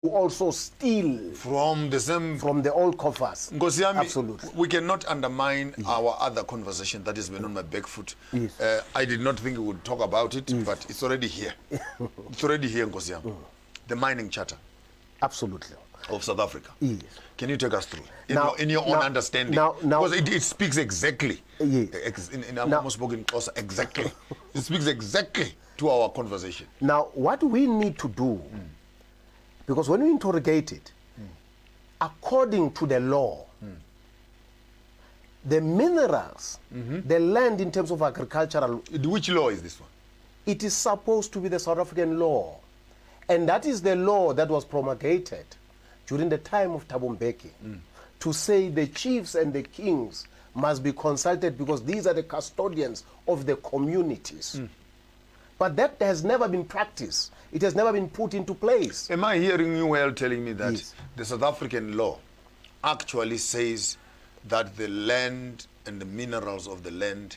also steal from the old coffers. Absolutely. We cannot undermine our other conversation that has been on my back foot. Yes. I did not think we would talk about it, but it's already here. It's already here, Nkosiyami. The mining charter. Absolutely. Of South Africa. Yes. Can you take us through in your own understanding? Because it speaks exactly. Yes. In almost spoken closer, exactly. It speaks exactly to our conversation. Now, what we need to do, because when we interrogate it, according to the law, the minerals, the land in terms of agricultural... Which law is this one? It is supposed to be the South African law. And that is the law that was promulgated during the time of Thabo Mbeki, to say the chiefs and the kings must be consulted because these are the custodians of the communities. But that has never been practiced. It has never been put into place. Am I hearing you well telling me that Yes. the South African law actually says that the land and the minerals of the land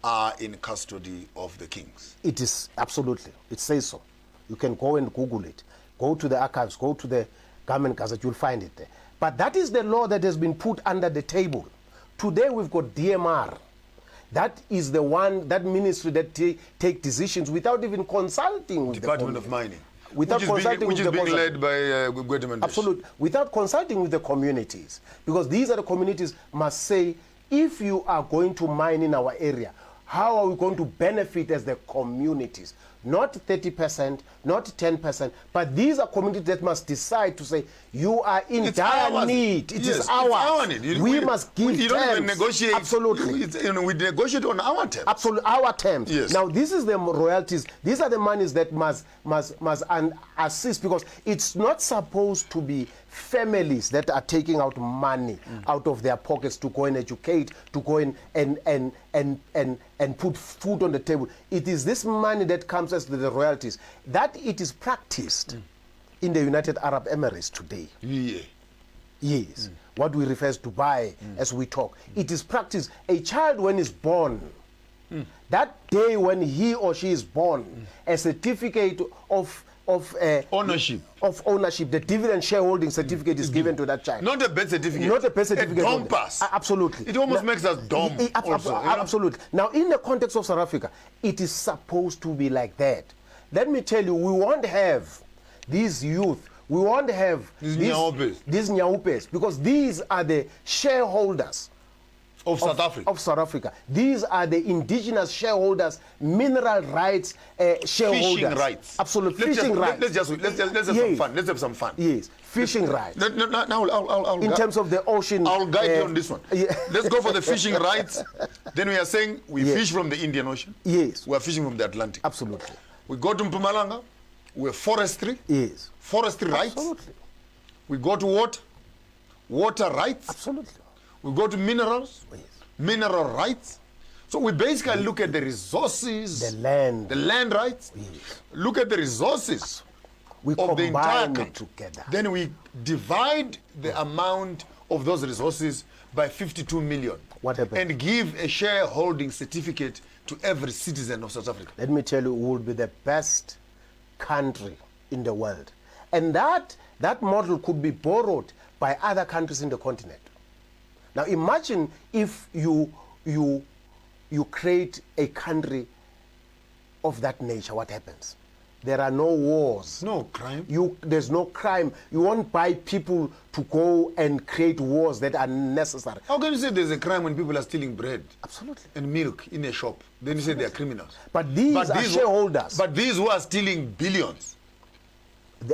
are in custody of the kings? It is, absolutely. It says so. You can go and Google it. Go to the archives, go to the Government Gazette, you'll find it there. But that is the law that has been put under the table. Today we've got DMR. That is the one, that ministry that take decisions without even consulting with Department of Mining. Without consulting which with is the being led by Gwetman. Absolutely. Without consulting with the communities. Because these are the communities must say, if you are going to mine in our area, how are we going to benefit as the communities? Not 30%, not 10%, but these are communities that must decide to say, you are in dire need. It is our need. We must give you terms. Don't even negotiate. Absolutely. We negotiate on our terms. Absolutely, our terms. Yes. Now, this is the royalties. These are the monies that must assist, because it's not supposed to be families that are taking out money out of their pockets to go and educate, to go in and put food on the table. It is this money that comes as the royalties, that it is practiced in the United Arab Emirates today. Yeah. Yes. What we refer to Dubai as we talk. It is practiced. A child when is born, that day when he or she is born, a certificate of ownership. The dividend shareholding certificate is given to that child. Not a birth certificate. Not a birth certificate. A dumb pass. Absolutely. It almost makes us dumb. Absolutely. Now, in the context of South Africa, it is supposed to be like that. Let me tell you, we won't have these youth. We won't have these nyaupes, because these are the shareholders of South Africa. Of South Africa. These are the indigenous shareholders, mineral rights shareholders. Fishing rights. Absolutely. Fishing rights. Let's have some fun. Let's have some fun. Yes. Fishing rights. Now, in terms of the ocean. I'll guide you on this one. Yeah. Let's go for the fishing rights. Then we are saying we fish from the Indian Ocean. Yes. We are fishing from the Atlantic. Absolutely. We go to Mpumalanga. We have forestry. Yes. Forestry rights. Absolutely. We go to water rights. Absolutely. We go to minerals. Yes. Mineral rights. So we basically look at the resources. The land rights. Yes. Look at the resources of the entire country. Together. Then we divide the amount of those resources by 52 million. What happened? And give a shareholding certificate to every citizen of South Africa. Let me tell you, we will be the best country in the world. And that model could be borrowed by other countries in the continent. Now imagine if you create a country of that nature, what happens? There are no wars. No crime. There's no crime. You won't buy people to go and create wars that are necessary. How can you say there's a crime when people are stealing bread? Absolutely. And milk in a shop? Then you say they are criminals. But these are shareholders. But these who are stealing billions.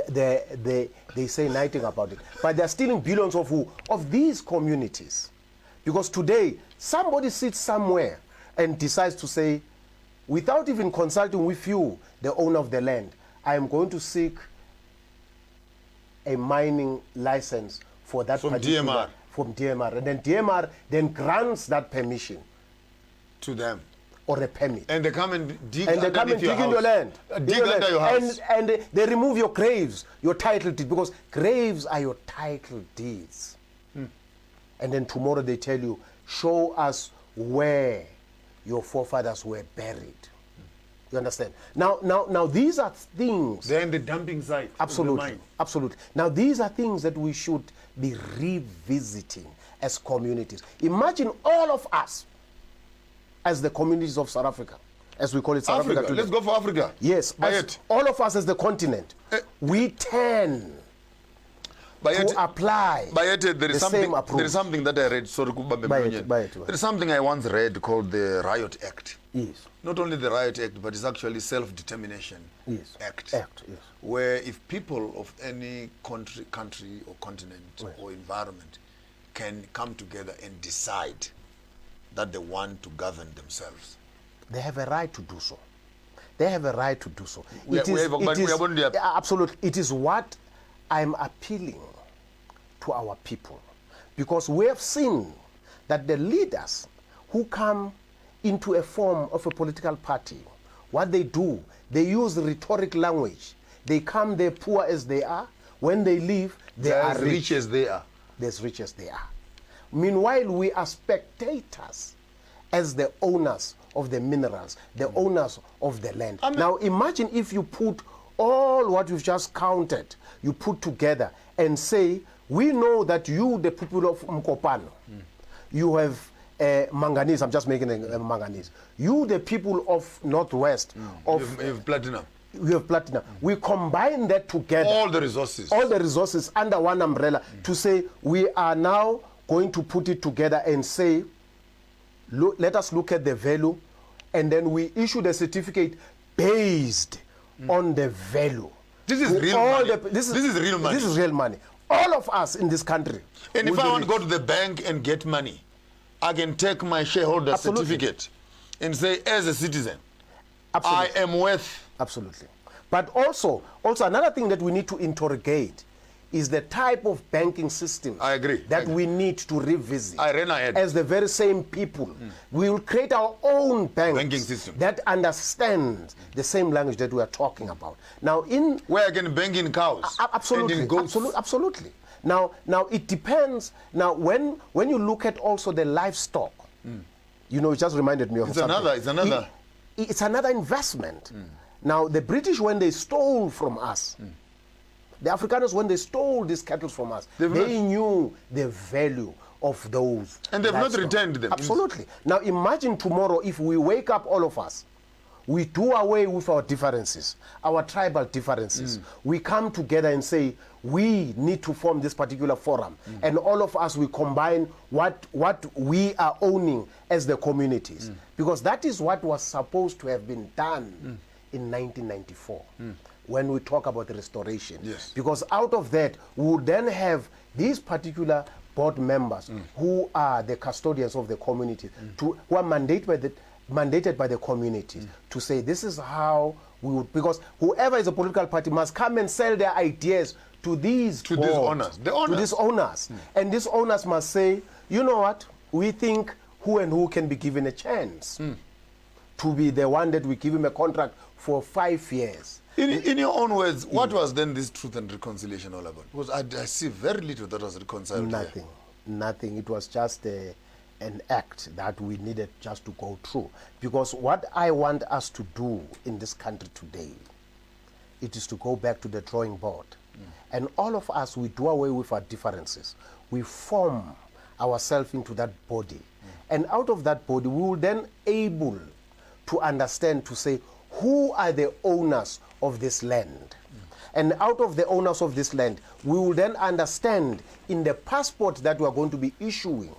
They say nothing about it. But they're stealing billions of who? Of these communities. Because today, somebody sits somewhere and decides to say, without even consulting with you, the owner of the land, I am going to seek a mining license for that DMR. From DMR. And then DMR then grants that permission. To them. Or a permit. And they come and dig in your land. Dig under your house. And they remove your graves, your title deeds, because graves are your title deeds. And then tomorrow they tell you, show us where your forefathers were buried. You understand? Now, these are things. They're in the dumping site. Absolutely, absolutely. Now, these are things that we should be revisiting as communities. Imagine all of us as the communities of South Africa, as we call it, South Africa today. Let's go for Africa. Yes, all of us as the continent, we tend to apply the same approach. There is something that I read. There is something I once read called the Riot Act. Yes. Not only the Riot Act, but it's actually Self-Determination Act. Where if people of any country or continent or environment can come together and decide that they want to govern themselves, they have a right to do so. They have a right to do so. Absolutely. It is what I'm appealing to our people, because we have seen that the leaders who come into a form of a political party, what they do, they use rhetoric language. They come there poor as they are. When they leave, they are as rich as they are. They're as rich as they are. Meanwhile, we are spectators as the owners of the minerals, the owners of the land. Now imagine if you put all what you've just counted, you put together and say, we know that you, the people of Mkopano, you have manganese. I'm just making a manganese. You, the people of Northwest, you have platinum. We have platinum. We combine that together. All the resources. All the resources under one umbrella to say we are now going to put it together and say, let us look at the value, and then we issue the certificate based on the value. This is real money. This is real money. This is real money. All of us in this country. And if I want to go to the bank and get money, I can take my shareholder certificate and say, as a citizen, I am worth. Absolutely. But also another thing that we need to interrogate is the type of banking system that we need to revisit. As the very same people. We will create our own banking system that understands the same language that we are talking about. Now, where I can bank in cows. Absolutely. And in goats. Absolutely. Now it depends. Now, when you look at also the livestock, you know, it just reminded me of something. It's another investment. Now, the British, when they stole from us, the Afrikaners, when they stole these cattle from us, they knew the value of those. And they've not returned them. Absolutely. Now imagine tomorrow if we wake up, all of us, we do away with our differences, our tribal differences. We come together and say, we need to form this particular forum. And all of us, we combine what we are owning as the communities. Because that is what was supposed to have been done in 1994. When we talk about the restoration. Because out of that, we would then have these particular board members who are the custodians of the community, who are mandated by the communities to say, this is how we would, because whoever is a political party must come and sell their ideas to these owners. To these owners. And these owners must say, you know what, we think who and who can be given a chance to be the one that we give him a contract for 5 years. In your own words, what was then this Truth and Reconciliation all about? Because I see very little that was reconciled. Nothing. It was just an act that we needed just to go through. Because what I want us to do in this country today, it is to go back to the drawing board. And all of us, we do away with our differences. We form ourselves into that body. And out of that body, we will then able to understand, to say, who are the owners of this land? And out of the owners of this land, we will then understand in the passport that we are going to be issuing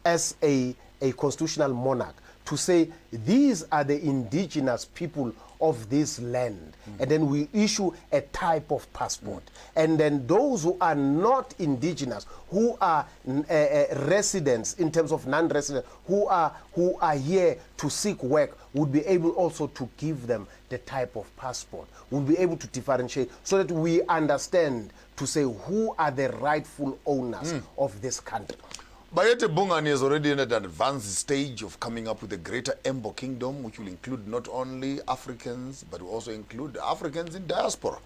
as a constitutional monarch, to say these are the indigenous people of this land. And then we issue a type of passport. And then those who are not indigenous, who are residents in terms of non-residents, who are here to seek work, would be able also to give them the type of passport. We'll be able to differentiate so that we understand to say who are the rightful owners of this country. Bayete Bhungane is already in an advanced stage of coming up with a greater Embo kingdom, which will include not only Africans, but will also include Africans in diaspora.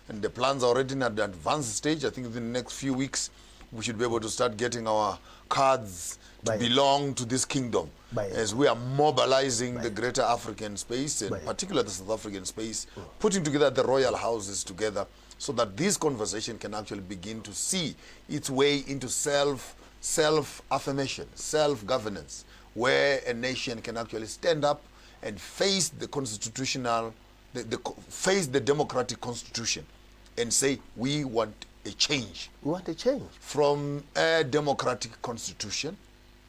And the plans are already in an advanced stage. I think in the next few weeks, we should be able to start getting our cards to belong to this kingdom as we are mobilizing the greater African space, and particularly the South African space, putting together the royal houses together so that this conversation can actually begin to see its way into self-affirmation, self-governance, where a nation can actually stand up and face the constitutional, face the democratic constitution and say, we want a change. We want a change. From a democratic constitution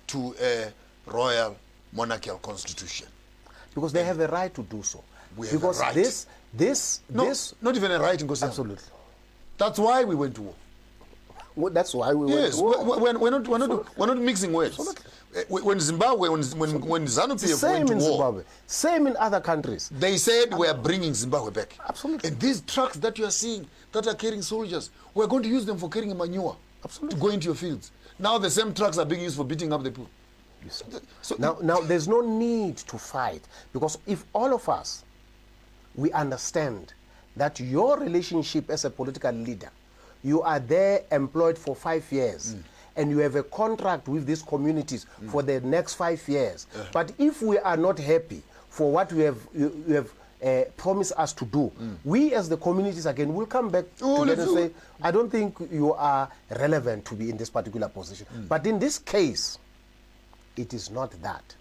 to a royal monarchical constitution. Because they have a right to do so. We have because a right. this not even a right in Kosi. Absolutely. That's why we went to war. Well, that's why we went to war. We're not mixing words. Absolutely. When Zimbabwe, when ZANU-PF went to war, Zimbabwe, same in other countries. They said we are bringing Zimbabwe back. Absolutely. And these trucks that you are seeing that are carrying soldiers, we're going to use them for carrying manure. Absolutely. To go into your fields. Now the same trucks are being used for beating up the people. So now there's no need to fight, because if all of us, we understand that your relationship as a political leader, you are there employed for 5 years, and you have a contract with these communities for the next 5 years. But if we are not happy for what you have promised us to do, we as the communities again will come back together and say, I don't think you are relevant to be in this particular position. But in this case, it is not that.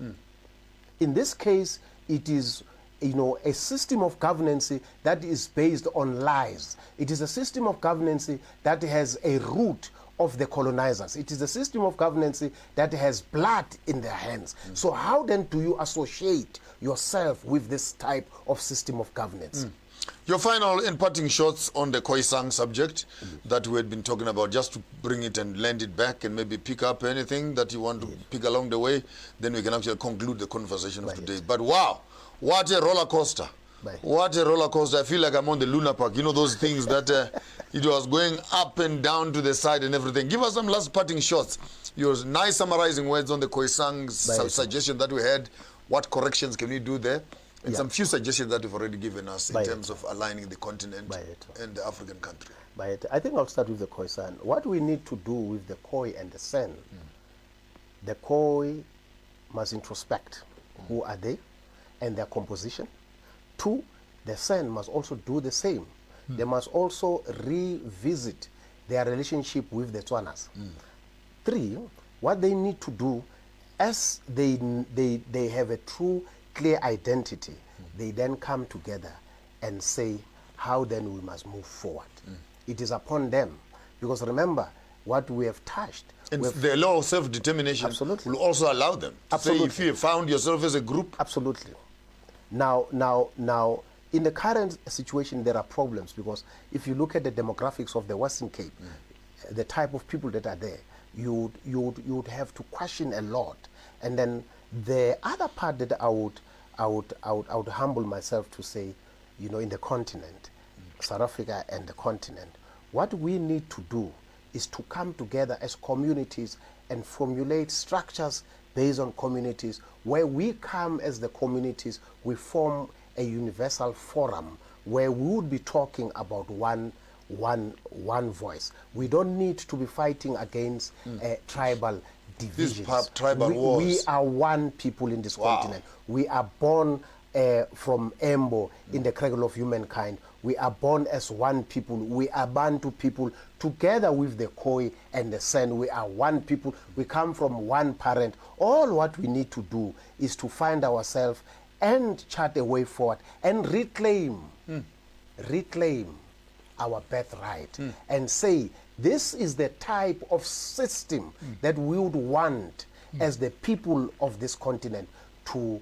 In this case, it is a system of governance that is based on lies. It is a system of governance that has a root of the colonizers. It is a system of governance that has blood in their hands. So how then do you associate yourself with this type of system of governance? Your final imparting shots on the Khoisan subject that we had been talking about, just to bring it and land it back and maybe pick up anything that you want to pick along the way, then we can actually conclude the conversation of today. But wow, what a roller coaster. What a roller coaster. I feel like I'm on the Luna Park. You know those things that it was going up and down to the side and everything. Give us some last parting shots. Your nice summarizing words on the Khoisan suggestion that we had. What corrections can we do there? And some few suggestions that you've already given us in terms of aligning the continent and the African country. I think I'll start with the Khoisan. What we need to do with the Khoi and the San, the Khoi must introspect who are they and their composition. 2, the San must also do the same. They must also revisit their relationship with the Tswanas. 3, what they need to do, as they have a true clear identity, they then come together and say how then we must move forward. It is upon them, because remember what we have touched. And the law of self-determination will also allow them to say if you found yourself as a group. Absolutely. Now, in the current situation, there are problems, because if you look at the demographics of the Western Cape, the type of people that are there, you would have to question a lot. And then the other part that I would humble myself to say, in the continent, South Africa and the continent, what we need to do is to come together as communities and formulate structures based on communities, where we come as the communities, we form a universal forum where we would be talking about one voice. We don't need to be fighting against tribal divisions. These tribal wars. We are one people in this continent. We are born from Embo in the cradle of humankind. We are born as one people. We are Bantu people. Together with the Khoi and the San, we are one people. We come from one parent. All what we need to do is to find ourselves and chart a way forward and reclaim our birthright and say, this is the type of system that we would want as the people of this continent to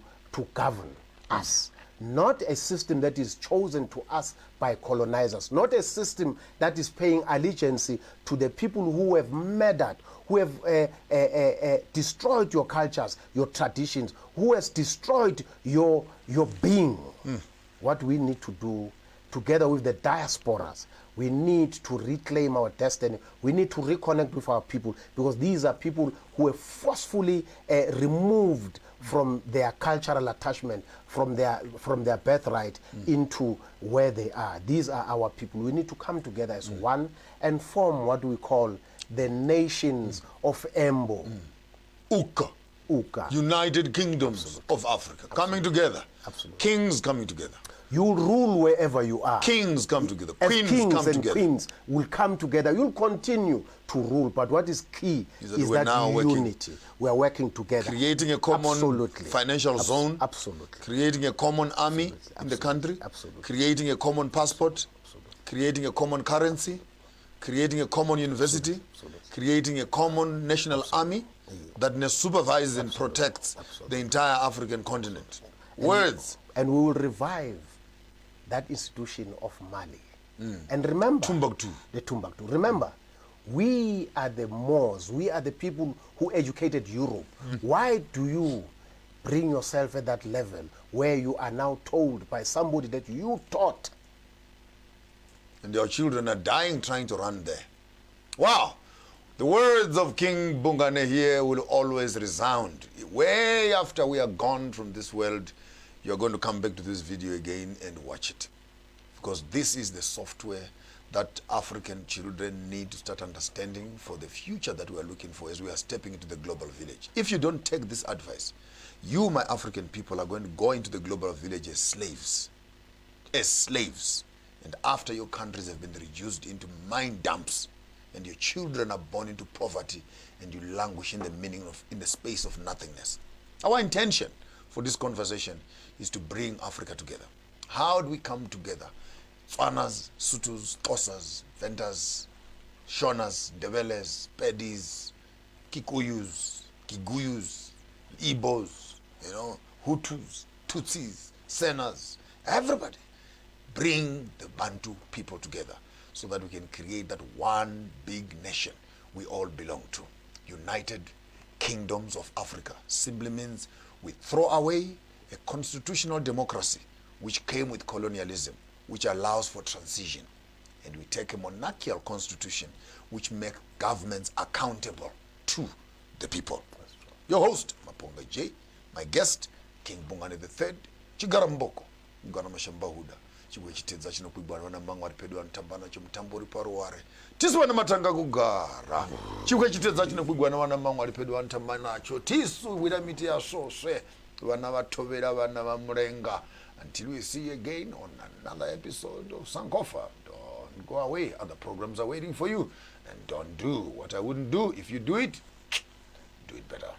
govern us. Not a system that is chosen to us by colonizers, not a system that is paying allegiance to the people who have murdered, who have destroyed your cultures, your traditions, who has destroyed your being. What we need to do, together with the diasporas, we need to reclaim our destiny. We need to reconnect with our people, because these are people who are forcefully removed from their cultural attachment, from their birthright into where they are. These are our people. We need to come together as one and form what we call the nations of Embo. UKA. United Kingdoms of Africa. Coming together. Absolutely. Kings coming together. You rule wherever you are. Kings come together. As Queens kings come and together. queens will come together. You'll continue to rule, but what is key is that unity. We are working together. Creating a common financial zone. Absolutely. Creating a common army in the country. Absolutely. Creating a common passport. Creating a common currency. Creating a common university. Creating a common national army that supervises and protects the entire African continent. Words. And we will revive that institution of Mali. And remember, the Timbuktu. Remember, we are the Moors. We are the people who educated Europe. Why do you bring yourself at that level where you are now told by somebody that you taught? And your children are dying trying to run there. Wow. The words of King Bhungane here will always resound. Way after we are gone from this world, you're going to come back to this video again and watch it. Because this is the software that African children need to start understanding for the future that we are looking for as we are stepping into the global village. If you don't take this advice, you, my African people, are going to go into the global village as slaves. As slaves. And after your countries have been reduced into mine dumps, and your children are born into poverty, and you languish in the space of nothingness. Our intention for this conversation is to bring Africa together. How do we come together? Tswanas, Sutus, Xhosas, Ventas, Shonas, Ndebeles, Pedis, Kikuyus, Kiguyus, Igbos, Hutus, Tutsis, Senas, everybody. Bring the Bantu people together so that we can create that one big nation we all belong to. United Kingdoms of Africa simply means we throw away a constitutional democracy which came with colonialism, which allows for transition, and we take a monarchical constitution which makes governments accountable to the people. Your host, Maponga J, my guest, King Bhungane III, Chigaramboko, Ngwana Mashambahuda, chigwe chitedza chinokwigwana na mangwa ripedwa ntambana chomutambo uri paruware tisu na matanga kugara chigwe chitedza chinokwigwana wana mangwa ripedwa ntambana cho tisu wira miti ya soswe vana vatovera vana vamurenga. Until we see you again on another episode of Sankofa, don't go away. Other programs are waiting for you. And don't do what I wouldn't do. If you do it better.